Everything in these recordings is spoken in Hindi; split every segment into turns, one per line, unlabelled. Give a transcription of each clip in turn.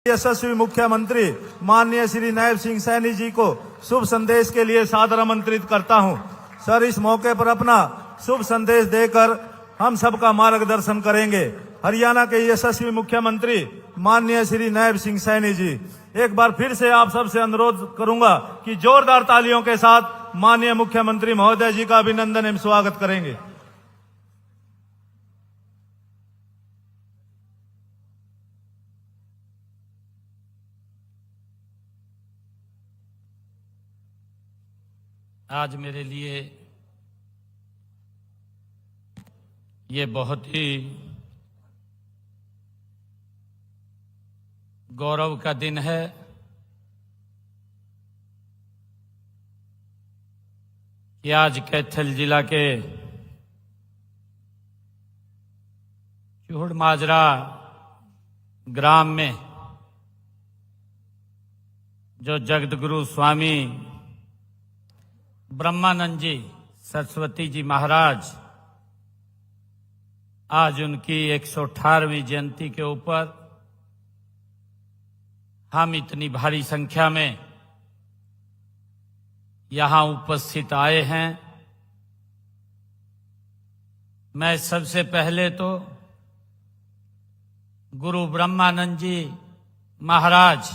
यशस्वी मुख्यमंत्री माननीय श्री नायब सिंह सैनी जी को शुभ संदेश के लिए सादर आमंत्रित करता हूं। सर, इस मौके पर अपना शुभ संदेश देकर हम सबका मार्गदर्शन करेंगे। हरियाणा के यशस्वी मुख्यमंत्री माननीय श्री नायब सिंह सैनी जी, एक बार फिर से आप सबसे अनुरोध करूंगा कि जोरदार तालियों के साथ माननीय मुख्यमंत्री महोदय जी का अभिनंदन एवं स्वागत करेंगे।
आज मेरे लिए ये बहुत ही गौरव का दिन है कि आज कैथल जिला के चूहड़ माजरा ग्राम में जो जगतगुरु स्वामी ब्रह्मानंद जी सरस्वती जी महाराज, आज उनकी 118वीं जयंती के ऊपर हम इतनी भारी संख्या में यहां उपस्थित आए हैं। मैं सबसे पहले तो गुरु ब्रह्मानंद जी महाराज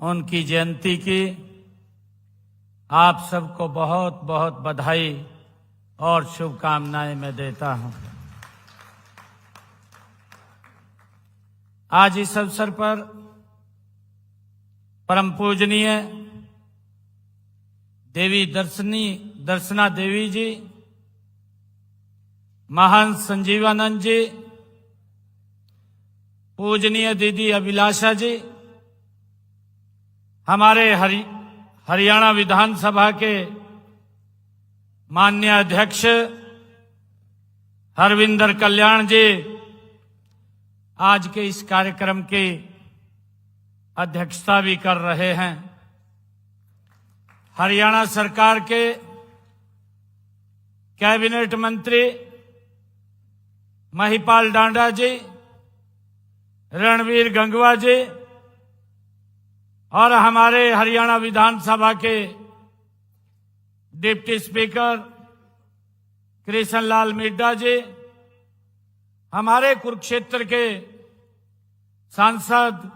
उनकी जयंती की आप सबको बहुत बहुत बधाई और शुभकामनाएं मैं देता हूं। आज इस अवसर पर परम पूजनीय देवी दर्शना देवी जी, महंत संजीवानंद जी, पूजनीय दीदी अभिलाषा जी, हमारे हरियाणा विधानसभा के माननीय अध्यक्ष हरविंदर कल्याण जी आज के इस कार्यक्रम की अध्यक्षता भी कर रहे हैं। हरियाणा सरकार के कैबिनेट मंत्री महिपाल डांडा जी, रणवीर गंगवा जी और हमारे हरियाणा विधानसभा के डिप्टी स्पीकर कृष्ण लाल मिड्डा जी, हमारे कुरुक्षेत्र के सांसद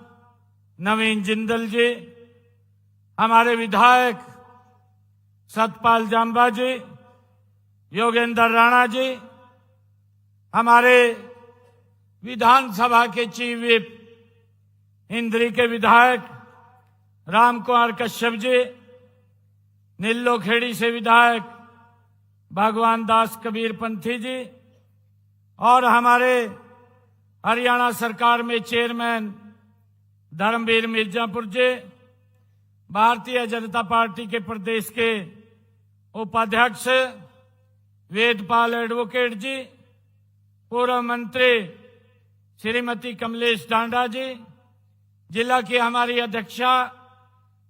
नवीन जिंदल जी, हमारे विधायक सतपाल जांबा जी, योगेंद्र राणा जी, हमारे विधानसभा के चीफ व्हिप इंद्री के विधायक राम कुमार कश्यप जी, नीलो खेड़ी से विधायक भगवान दास कबीर पंथी जी और हमारे हरियाणा सरकार में चेयरमैन धर्मवीर मिर्जापुर जी, भारतीय जनता पार्टी के प्रदेश के उपाध्यक्ष वेदपाल एडवोकेट जी, पूर्व मंत्री श्रीमती कमलेश डांडा जी, जिला की हमारी अध्यक्षा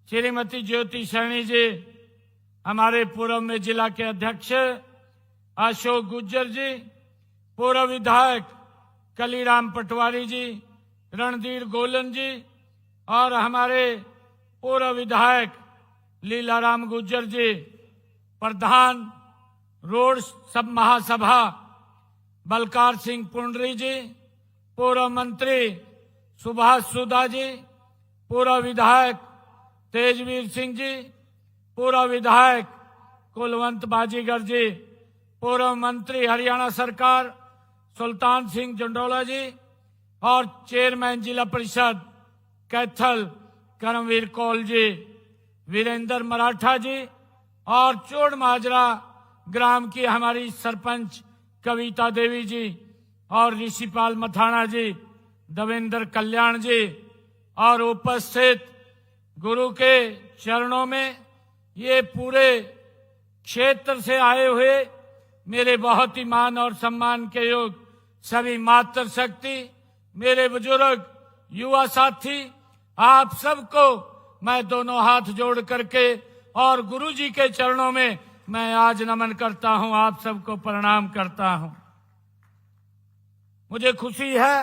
श्रीमती ज्योति सैनी जी, हमारे पूर्व में जिला के अध्यक्ष अशोक गुज्जर जी, पूर्व विधायक कलीराम पटवारी जी, रणधीर गोलन जी और हमारे पूर्व विधायक लीलाराम गुज्जर जी, प्रधान रोड सब महासभा बलकार सिंह पुंडरी जी, पूर्व मंत्री सुभाष सुधा जी, पूर्व विधायक तेजवीर सिंह जी, पूर्व विधायक कुलवंत बाजीगर जी, पूर्व मंत्री हरियाणा सरकार सुल्तान सिंह जंडोला जी और चेयरमैन जिला परिषद कैथल करमवीर कौल जी, वीरेंद्र मराठा जी और चूहड़ माजरा ग्राम की हमारी सरपंच कविता देवी जी और ऋषिपाल मथाना जी, देवेंद्र कल्याण जी और उपस्थित गुरु के चरणों में ये पूरे क्षेत्र से आए हुए मेरे बहुत ही मान और सम्मान के योग सभी मातृशक्ति, मेरे बुजुर्ग, युवा साथी, आप सबको मैं दोनों हाथ जोड़ करके और गुरु जी के चरणों में मैं आज नमन करता हूं, आप सबको प्रणाम करता हूं। मुझे खुशी है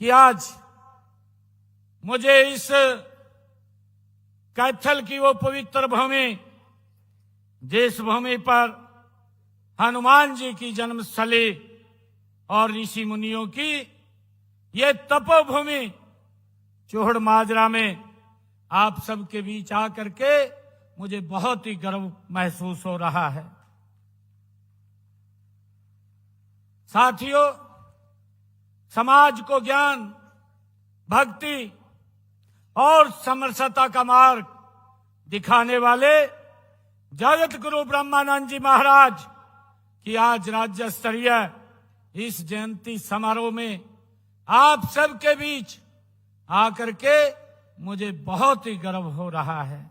कि आज मुझे इस कैथल की वो पवित्र भूमि, जिस भूमि पर हनुमान जी की जन्मस्थली और ऋषि मुनियों की ये तपोभूमि चूहड़ माजरा में आप सबके बीच आकर के मुझे बहुत ही गर्व महसूस हो रहा है। साथियों, समाज को ज्ञान, भक्ति और समरसता का मार्ग दिखाने वाले जगत गुरु ब्रह्मानंद जी महाराज की आज राज्य स्तरीय इस जयंती समारोह में आप सबके बीच आकर के मुझे बहुत ही गर्व हो रहा है।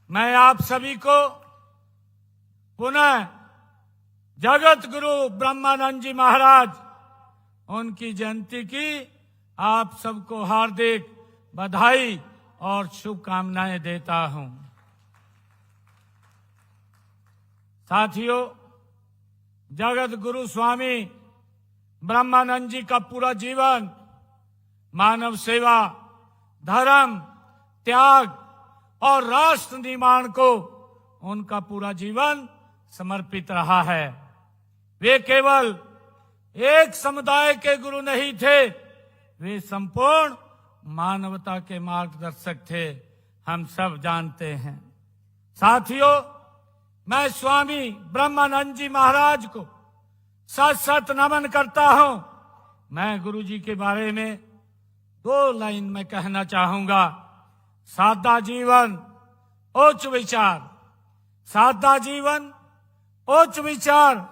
मैं आप सभी को पुनः जगत गुरु ब्रह्मानंद जी महाराज उनकी जयंती की आप सबको हार्दिक बधाई और शुभकामनाएं देता हूं। साथियों, जगत गुरु स्वामी ब्रह्मानंद जी का पूरा जीवन मानव सेवा, धर्म, त्याग और राष्ट्र निर्माण को उनका पूरा जीवन समर्पित रहा है। वे केवल एक समुदाय के गुरु नहीं थे, वे संपूर्ण मानवता के मार्गदर्शक थे, हम सब जानते हैं। साथियों, मैं स्वामी ब्रह्मानंद जी महाराज को सत सत नमन करता हूं। मैं गुरु जी के बारे में 2 लाइन में कहना चाहूंगा। सादा जीवन, उच्च विचार। सादा जीवन, उच्च विचार,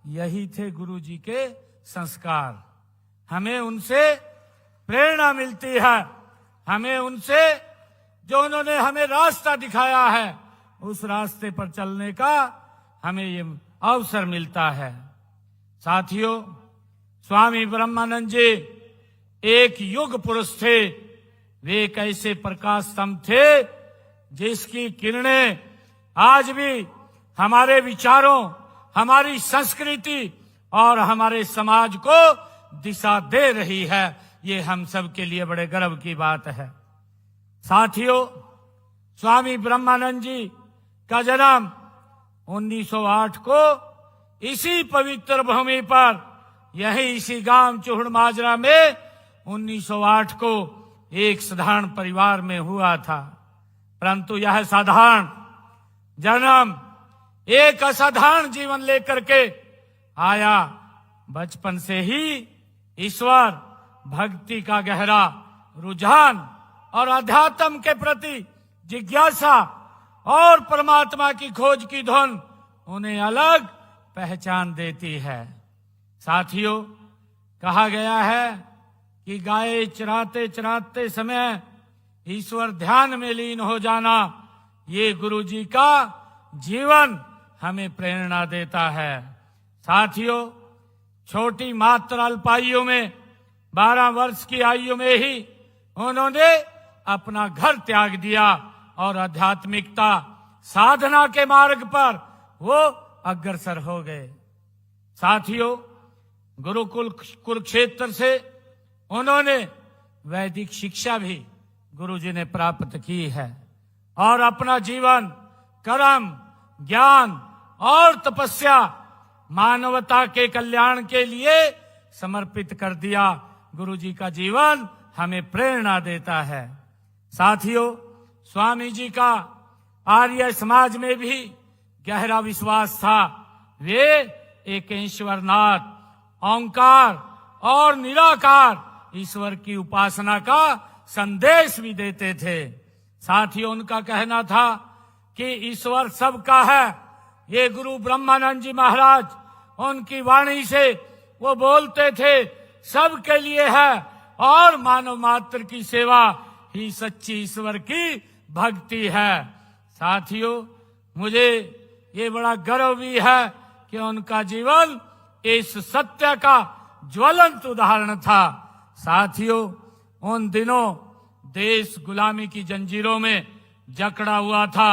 यही थे गुरु जी के संस्कार। हमें उनसे प्रेरणा मिलती है, हमें उनसे जो उन्होंने हमें रास्ता दिखाया है उस रास्ते पर चलने का हमें ये अवसर मिलता है। साथियों, स्वामी ब्रह्मानंद जी एक युग पुरुष थे। वे एक ऐसे प्रकाश स्तंभ थे जिसकी किरणें आज भी हमारे विचारों, हमारी संस्कृति और हमारे समाज को दिशा दे रही है। ये हम सब के लिए बड़े गर्व की बात है। साथियों, स्वामी ब्रह्मानंद जी का जन्म 1908 को इसी पवित्र भूमि पर, यही इसी गांव चूहड़ माजरा में 1908 को एक साधारण परिवार में हुआ था। परंतु यह साधारण जन्म एक असाधारण जीवन लेकर के आया। बचपन से ही ईश्वर भक्ति का गहरा रुझान और अध्यात्म के प्रति जिज्ञासा और परमात्मा की खोज की धुन उन्हें अलग पहचान देती है। साथियों, कहा गया है कि गाय चराते चराते समय ईश्वर ध्यान में लीन हो जाना, ये गुरु जी का जीवन हमें प्रेरणा देता है। साथियों, छोटी मात्र अल्पायु में 12 वर्ष की आयु में ही उन्होंने अपना घर त्याग दिया और आध्यात्मिकता साधना के मार्ग पर वो अग्रसर हो गए। साथियों, गुरुकुल कुरुक्षेत्र से उन्होंने वैदिक शिक्षा भी गुरुजी ने प्राप्त की है और अपना जीवन कर्म, ज्ञान और तपस्या मानवता के कल्याण के लिए समर्पित कर दिया। गुरुजी का जीवन हमें प्रेरणा देता है। साथियों, स्वामी जी का आर्य समाज में भी गहरा विश्वास था। वे एक ईश्वरनाथ, ओंकार और निराकार ईश्वर की उपासना का संदेश भी देते थे। साथियों, उनका कहना था कि ईश्वर सबका है। ये गुरु ब्रह्मानंद जी महाराज उनकी वाणी से वो बोलते थे, सबके लिए है और मानव मात्र की सेवा ही सच्ची ईश्वर की भक्ति है। साथियों, मुझे ये बड़ा गर्व भी है कि उनका जीवन इस सत्य का ज्वलंत उदाहरण था। साथियों, उन दिनों देश गुलामी की जंजीरों में जकड़ा हुआ था।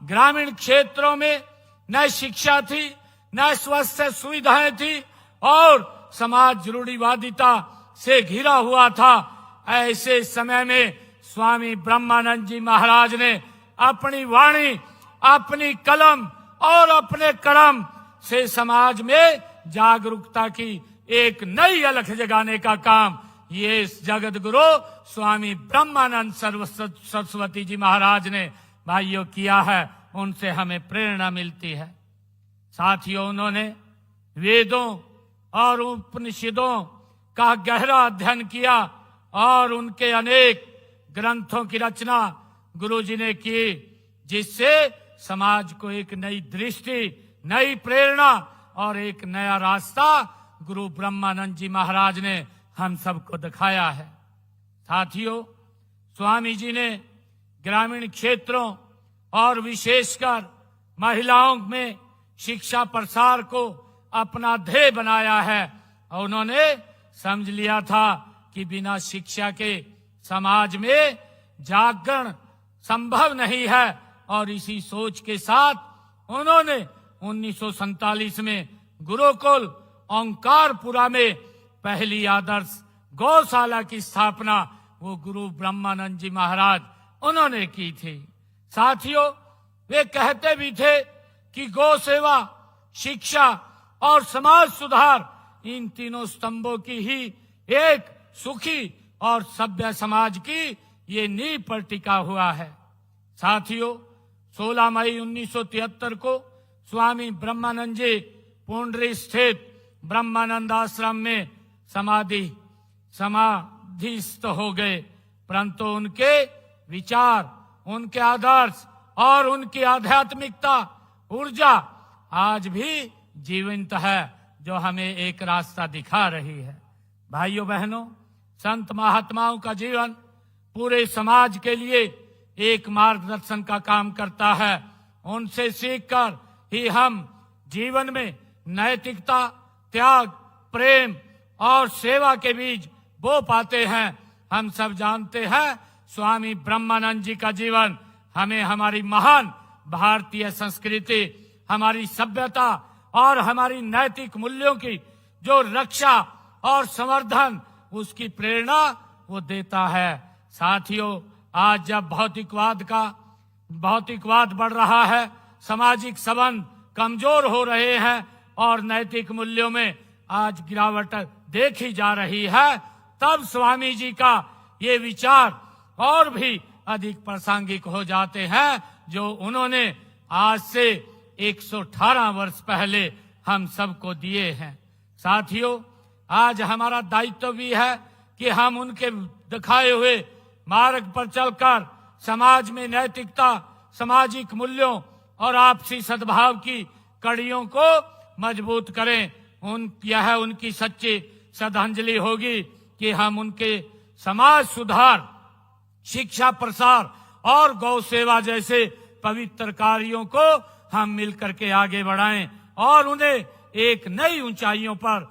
ग्रामीण क्षेत्रों में न शिक्षा थी, न स्वास्थ्य सुविधाएं थी और समाज रूढ़िवादिता से घिरा हुआ था, ऐसे समय में स्वामी ब्रह्मानंद जी महाराज ने अपनी वाणी, अपनी कलम और अपने कर्म से समाज में जागरूकता की एक नई अलख जगाने का काम ये जगत गुरु स्वामी ब्रह्मानंद सरस्वती जी महाराज ने भाइयों किया है। उनसे हमें प्रेरणा मिलती है। साथियों, उन्होंने वेदों और उपनिषदों का गहरा अध्ययन किया और उनके अनेक ग्रंथों की रचना गुरुजी ने की, जिससे समाज को एक नई दृष्टि, नई प्रेरणा और एक नया रास्ता गुरु ब्रह्मानंद जी महाराज ने हम सबको दिखाया है। साथियों, स्वामी जी ने ग्रामीण क्षेत्रों और विशेषकर महिलाओं में शिक्षा प्रसार को अपना ध्येय बनाया है और उन्होंने समझ लिया था कि बिना शिक्षा के समाज में जागरण संभव नहीं है और इसी सोच के साथ उन्होंने 1947 में गुरुकुल ओंकारपुरा में पहली आदर्श गौशाला की स्थापना वो गुरु ब्रह्मानंद जी महाराज उन्होंने की थी। साथियों, वे कहते भी थे कि गौ सेवा, शिक्षा और समाज सुधार, इन तीनों स्तंभों की ही एक सुखी और सभ्य समाज की ये नींव पर टिका हुआ है। साथियों, 16 मई 1973 को स्वामी ब्रह्मानंद जी पुंडरी स्थित ब्रह्मानंद आश्रम में समाधिस्थ हो गए, परंतु उनके विचार, उनके आदर्श और उनकी आध्यात्मिकता ऊर्जा आज भी जीवंत है, जो हमें एक रास्ता दिखा रही है। भाइयों बहनों, संत महात्माओं का जीवन पूरे समाज के लिए एक मार्गदर्शन का काम करता है। उनसे सीखकर ही हम जीवन में नैतिकता, त्याग, प्रेम और सेवा के बीज बो पाते हैं। हम सब जानते हैं स्वामी ब्रह्मानंद जी का जीवन हमें हमारी महान भारतीय संस्कृति, हमारी सभ्यता और हमारी नैतिक मूल्यों की जो रक्षा और संवर्धन, उसकी प्रेरणा वो देता है। साथियों, आज जब भौतिकवाद बढ़ रहा है, सामाजिक संबंध कमजोर हो रहे हैं और नैतिक मूल्यों में आज गिरावट देखी जा रही है, तब स्वामी जी का ये विचार और भी अधिक प्रासंगिक हो जाते हैं, जो उन्होंने आज से 118 वर्ष पहले हम सबको दिए हैं। साथियों, आज हमारा दायित्व भी है कि हम उनके दिखाए हुए मार्ग पर चलकर समाज में नैतिकता, सामाजिक मूल्यों और आपसी सद्भाव की कड़ियों को मजबूत करें। यह उनकी सच्ची श्रद्धांजलि होगी कि हम उनके समाज सुधार, शिक्षा प्रसार और गौ सेवा जैसे पवित्र कार्यों को हम मिलकर के आगे बढ़ाएं और उन्हें एक नई ऊंचाइयों पर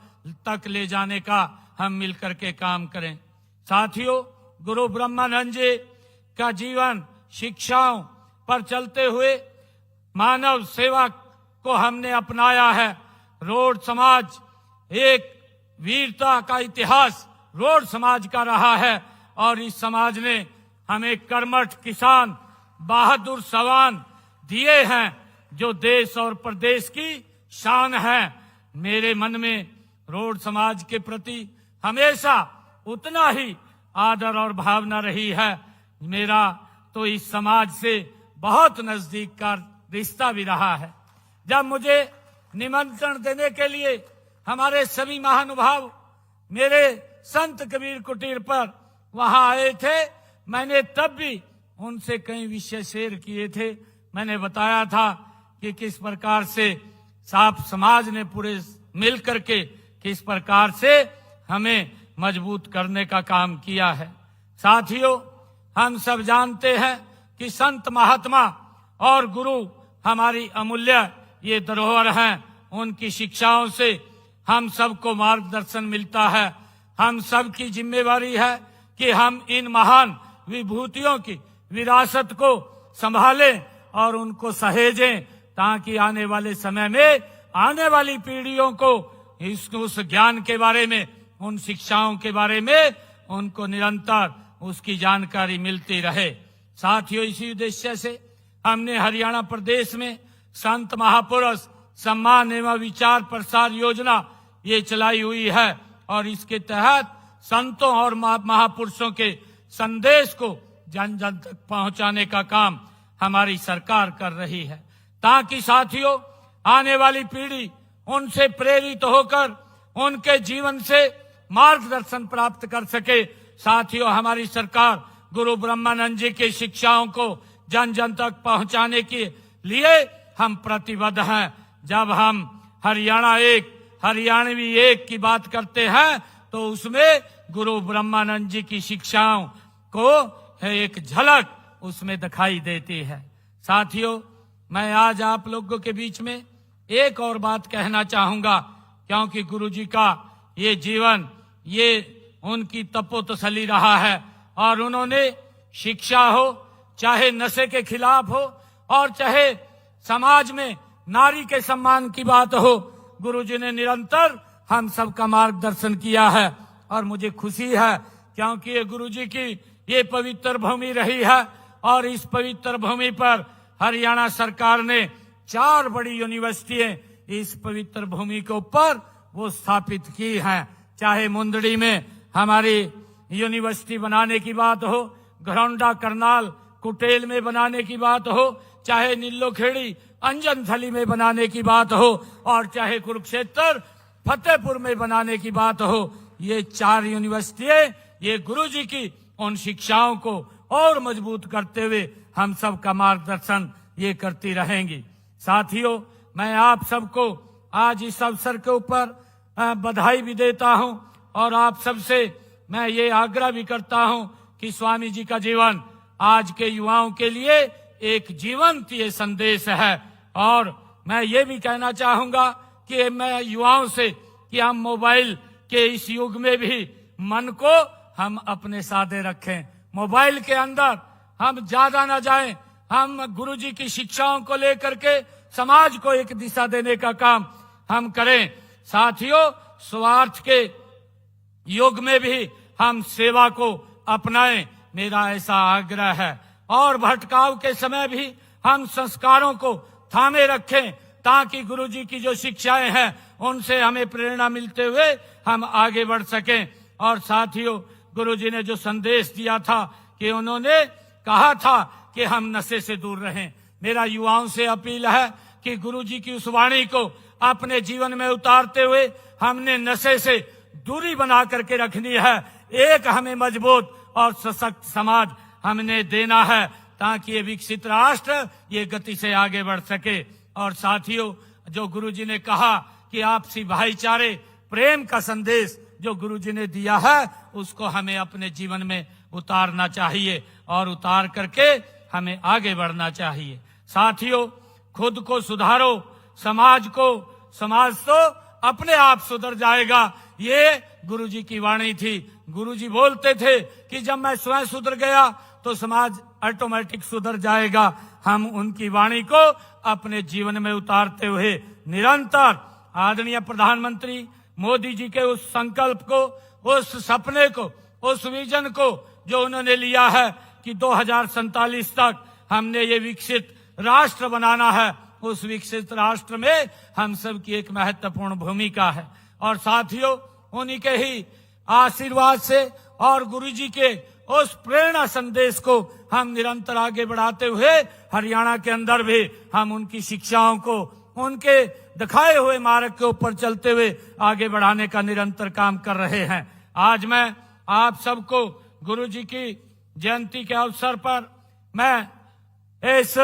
तक ले जाने का हम मिलकर के काम करें। साथियों, गुरु ब्रह्मानंद जी का जीवन शिक्षाओं पर चलते हुए मानव सेवा को हमने अपनाया है। रोड समाज एक वीरता का इतिहास रोड समाज का रहा है और इस समाज ने हमें कर्मठ किसान, बहादुर सवान दिए हैं, जो देश और प्रदेश की शान है। मेरे मन में रोड समाज के प्रति हमेशा उतना ही आदर और भावना रही है। मेरा तो इस समाज से बहुत नजदीक का रिश्ता भी रहा है। जब मुझे निमंत्रण देने के लिए हमारे सभी महानुभाव मेरे संत कबीर कुटीर पर वहां आए थे, मैंने तब भी उनसे कई विषय शेयर किए थे। मैंने बताया था कि किस प्रकार से साफ समाज ने पूरे मिल करके किस प्रकार से हमें मजबूत करने का काम किया है। साथियों, हम सब जानते हैं कि संत महात्मा और गुरु हमारी अमूल्य ये धरोहर हैं। उनकी शिक्षाओं से हम सबको मार्गदर्शन मिलता है। हम सब की जिम्मेवारी है कि हम इन महान विभूतियों की विरासत को संभालें और उनको सहेजें, ताकि आने वाले समय में आने वाली पीढ़ियों को उस ज्ञान के बारे में, उन शिक्षाओं के बारे में उनको निरंतर उसकी जानकारी मिलती रहे। साथियों, इसी उद्देश्य से हमने हरियाणा प्रदेश में संत महापुरुष सम्मान एवं विचार प्रसार योजना ये चलाई हुई है और इसके तहत संतों और महापुरुषों के संदेश को जन जन तक पहुंचाने का काम हमारी सरकार कर रही है, ताकि साथियों आने वाली पीढ़ी उनसे प्रेरित होकर उनके जीवन से मार्गदर्शन प्राप्त कर सके। साथियों, हमारी सरकार गुरु ब्रह्मानंद जी की शिक्षाओं को जन जन तक पहुंचाने के लिए हम प्रतिबद्ध हैं। जब हम हरियाणवी एक की बात करते हैं तो उसमें गुरु ब्रह्मानंद जी की शिक्षाओं को एक झलक उसमें दिखाई देती है। साथियों, मैं आज आप लोगों के बीच में एक और बात कहना चाहूंगा, क्योंकि गुरु जी का ये जीवन, ये उनकी तपोतसली रहा है और उन्होंने शिक्षा हो, चाहे नशे के खिलाफ हो और चाहे समाज में नारी के सम्मान की बात हो, गुरुजी ने निरंतर हम सबका मार्गदर्शन किया है। और मुझे खुशी है क्योंकि ये गुरुजी की ये पवित्र भूमि रही है और इस पवित्र भूमि पर हरियाणा सरकार ने 4 बड़ी यूनिवर्सिटियां इस पवित्र भूमि के ऊपर वो स्थापित की हैं। चाहे मुंदड़ी में हमारी यूनिवर्सिटी बनाने की बात हो, घरौंडा करनाल कुटेल में बनाने की बात हो, चाहे नीलोखेड़ी अंजनथली में बनाने की बात हो और चाहे कुरुक्षेत्र फतेहपुर में बनाने की बात हो, ये 4 यूनिवर्सिटियां ये गुरुजी की उन शिक्षाओं को और मजबूत करते हुए हम सब का मार्गदर्शन ये करती रहेंगी। साथियों, मैं आप सबको आज इस अवसर के ऊपर बधाई भी देता हूं और आप सबसे मैं ये आग्रह भी करता हूं कि स्वामी जी का जीवन आज के युवाओं के लिए एक जीवंत ये संदेश है। और मैं ये भी कहना चाहूंगा कि मैं युवाओं से कि हम मोबाइल के इस युग में भी मन को हम अपने साधे रखें, मोबाइल के अंदर हम ज्यादा न जाएं, हम गुरुजी की शिक्षाओं को लेकर के समाज को एक दिशा देने का काम हम करें। साथियों, स्वार्थ के युग में भी हम सेवा को अपनाएं, मेरा ऐसा आग्रह है। और भटकाव के समय भी हम संस्कारों को थामे रखें ताकि गुरुजी की जो शिक्षाएं हैं उनसे हमें प्रेरणा मिलते हुए हम आगे बढ़ सकें। और साथियों, गुरुजी ने जो संदेश दिया था कि उन्होंने कहा था कि हम नशे से दूर रहें, मेरा युवाओं से अपील है कि गुरुजी की उस वाणी को अपने जीवन में उतारते हुए हमने नशे से दूरी बना करके रखनी है। एक हमें मजबूत और सशक्त समाज हमने देना है ताकि ये विकसित राष्ट्र ये गति से आगे बढ़ सके। और साथियों, जो गुरुजी ने कहा कि आपसी भाईचारे प्रेम का संदेश जो गुरुजी ने दिया है उसको हमें अपने जीवन में उतारना चाहिए और उतार करके हमें आगे बढ़ना चाहिए। साथियों, खुद को सुधारो, समाज तो अपने आप सुधर जाएगा, ये गुरुजी की वाणी थी। गुरुजी बोलते थे कि जब मैं स्वयं सुधर गया तो समाज ऑटोमेटिक सुधर जाएगा। हम उनकी वाणी को अपने जीवन में उतारते हुए निरंतर आदरणीय प्रधानमंत्री मोदी जी के उस संकल्प को, उस सपने को, उस विजन को जो उन्होंने लिया है कि 2047 तक हमने ये विकसित राष्ट्र बनाना है, उस विकसित राष्ट्र में हम सब की एक महत्वपूर्ण भूमिका है। और साथियों, उन्हीं के ही आशीर्वाद से और गुरुजी के उस प्रेरणा संदेश को हम निरंतर आगे बढ़ाते हुए हरियाणा के अंदर भी हम उनकी शिक्षाओं को उनके दिखाए हुए मार्ग के ऊपर चलते हुए आगे बढ़ाने का निरंतर काम कर रहे हैं। आज मैं आप सबको गुरुजी की जयंती के अवसर पर मैं इस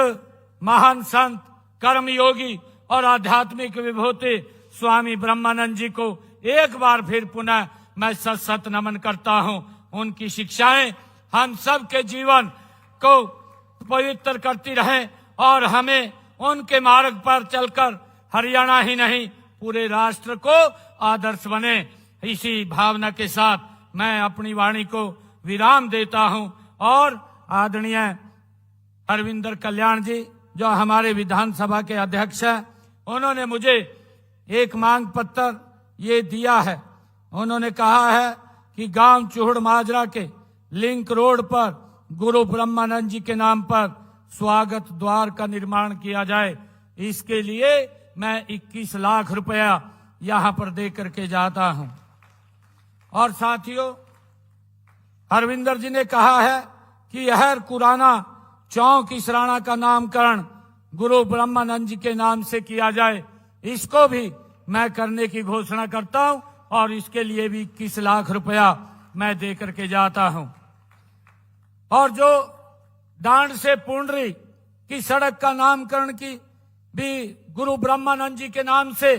महान संत, कर्मयोगी और आध्यात्मिक विभूति स्वामी ब्रह्मानंद जी को एक बार फिर पुनः मैं सत सत नमन करता हूं। उनकी शिक्षाएं हम सब के जीवन को पवित्र करती रहें और हमें उनके मार्ग पर चलकर हरियाणा ही नहीं पूरे राष्ट्र को आदर्श बने। इसी भावना के साथ मैं अपनी वाणी को विराम देता हूं और आदरणीय हरविंदर कल्याण जी जो हमारे विधानसभा के अध्यक्ष हैं, उन्होंने मुझे एक मांग पत्र ये दिया है। उन्होंने कहा है कि गांव चूहड़ माजरा के लिंक रोड पर गुरु ब्रह्मानंद जी के नाम पर स्वागत द्वार का निर्माण किया जाए। इसके लिए मैं 21 लाख रुपया यहां पर दे करके जाता हूं। और साथियों, हरविंदर जी ने कहा है कि यह कुराना चौक इसराना का नामकरण गुरु ब्रह्मानंद जी के नाम से किया जाए। इसको भी मैं करने की घोषणा करता हूं और इसके लिए भी 21 लाख रुपया मैं दे करके जाता हूं। और जो डांड से पुंडरी की सड़क का नामकरण की भी गुरु ब्रह्मानंद जी के नाम से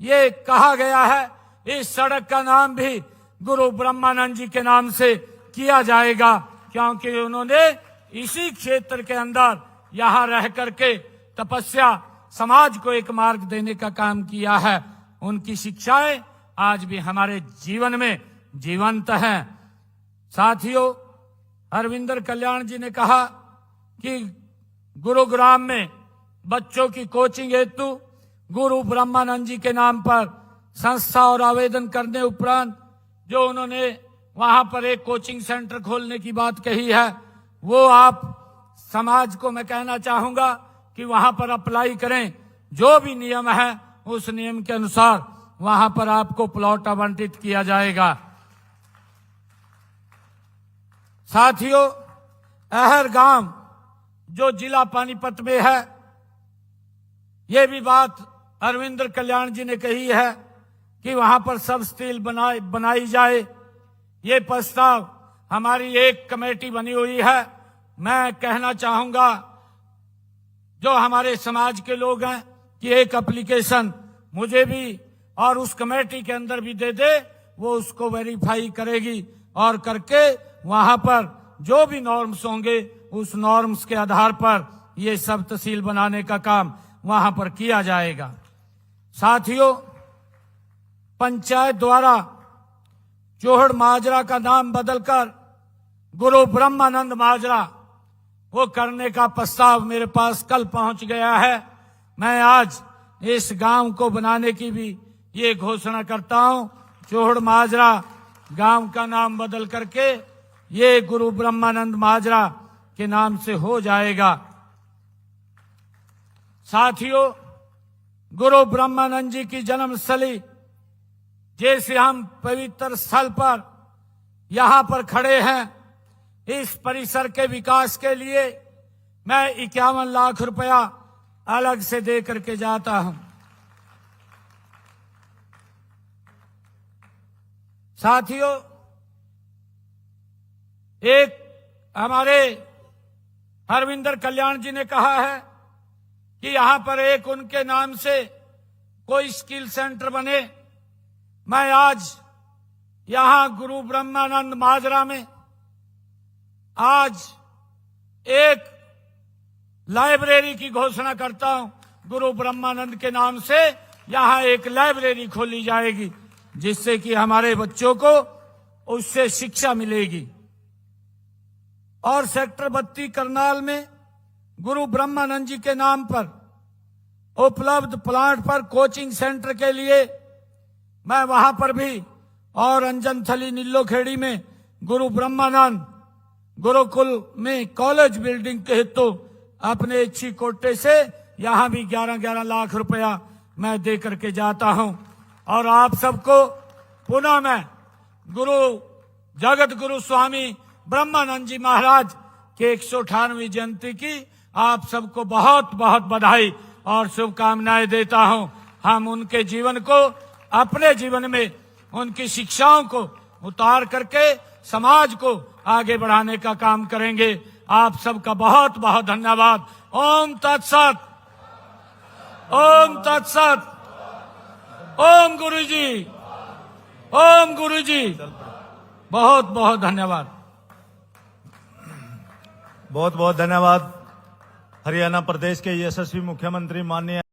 ये कहा गया है, इस सड़क का नाम भी गुरु ब्रह्मानंद जी के नाम से किया जाएगा, क्योंकि उन्होंने इसी क्षेत्र के अंदर यहां रह करके तपस्या समाज को एक मार्ग देने का काम किया है। उनकी शिक्षाएं आज भी हमारे जीवन में जीवंत हैं। साथियों, हरविंदर कल्याण जी ने कहा कि गुरुग्राम में बच्चों की कोचिंग हेतु गुरु ब्रह्मानंद जी के नाम पर संस्था और आवेदन करने उपरांत जो उन्होंने वहां पर एक कोचिंग सेंटर खोलने की बात कही है, वो आप समाज को मैं कहना चाहूंगा कि वहां पर अप्लाई करें। जो भी नियम है उस नियम के अनुसार वहां पर आपको प्लॉट आवंटित किया जाएगा। साथियों, अहर गांव जो जिला पानीपत में है, ये भी बात अरविंदर कल्याण जी ने कही है कि वहां पर सब स्टील बनाई जाए। ये प्रस्ताव हमारी एक कमेटी बनी हुई है। मैं कहना चाहूंगा जो हमारे समाज के लोग हैं कि एक एप्लीकेशन मुझे भी और उस कमेटी के अंदर भी दे दे, वो उसको वेरीफाई करेगी और करके वहां पर जो भी नॉर्म्स होंगे उस नॉर्म्स के आधार पर ये सब तहसील बनाने का काम वहां पर किया जाएगा। साथियों, पंचायत द्वारा चौहड़ माजरा का नाम बदलकर गुरु ब्रह्मानंद माजरा वो करने का प्रस्ताव मेरे पास कल पहुंच गया है। मैं आज इस गांव को बनाने की भी ये घोषणा करता हूं। चौहड़ माजरा गांव का नाम बदल करके ये गुरु ब्रह्मानंद माजरा के नाम से हो जाएगा। साथियों, गुरु ब्रह्मानंद जी की जन्मस्थली जैसे हम पवित्र स्थल पर यहां पर खड़े हैं, इस परिसर के विकास के लिए मैं 51 लाख रुपया अलग से दे करके जाता हूं। साथियों, एक हमारे हरविंदर कल्याण जी ने कहा है कि यहां पर एक उनके नाम से कोई स्किल सेंटर बने। मैं आज यहां गुरु ब्रह्मानंद माजरा में आज एक लाइब्रेरी की घोषणा करता हूं। गुरु ब्रह्मानंद के नाम से यहां एक लाइब्रेरी खोली जाएगी, जिससे कि हमारे बच्चों को उससे शिक्षा मिलेगी। और सेक्टर 32 करनाल में गुरु ब्रह्मानंद जी के नाम पर उपलब्ध प्लांट पर कोचिंग सेंटर के लिए मैं वहां पर भी, और अंजनथली नीलोखेड़ी में गुरु ब्रह्मानंद गुरुकुल में कॉलेज बिल्डिंग के हेतु अपने इच्छी कोटे से यहां भी 11-11 लाख रुपया मैं दे करके जाता हूं। और आप सबको पुनः मैं गुरु जगत गुरु स्वामी ब्रह्मानंद जी महाराज के 198वीं जयंती की आप सबको बहुत बहुत बधाई और शुभकामनाएं देता हूं। हम उनके जीवन को अपने जीवन में उनकी शिक्षाओं को उतार करके समाज को आगे बढ़ाने का काम करेंगे। आप सबका बहुत बहुत धन्यवाद। ओम तत्सत, ओम तत्सत, ओम गुरुजी, ओम गुरुजी। बहुत बहुत धन्यवाद।
बहुत बहुत धन्यवाद। हरियाणा प्रदेश के यशस्वी मुख्यमंत्री माननीय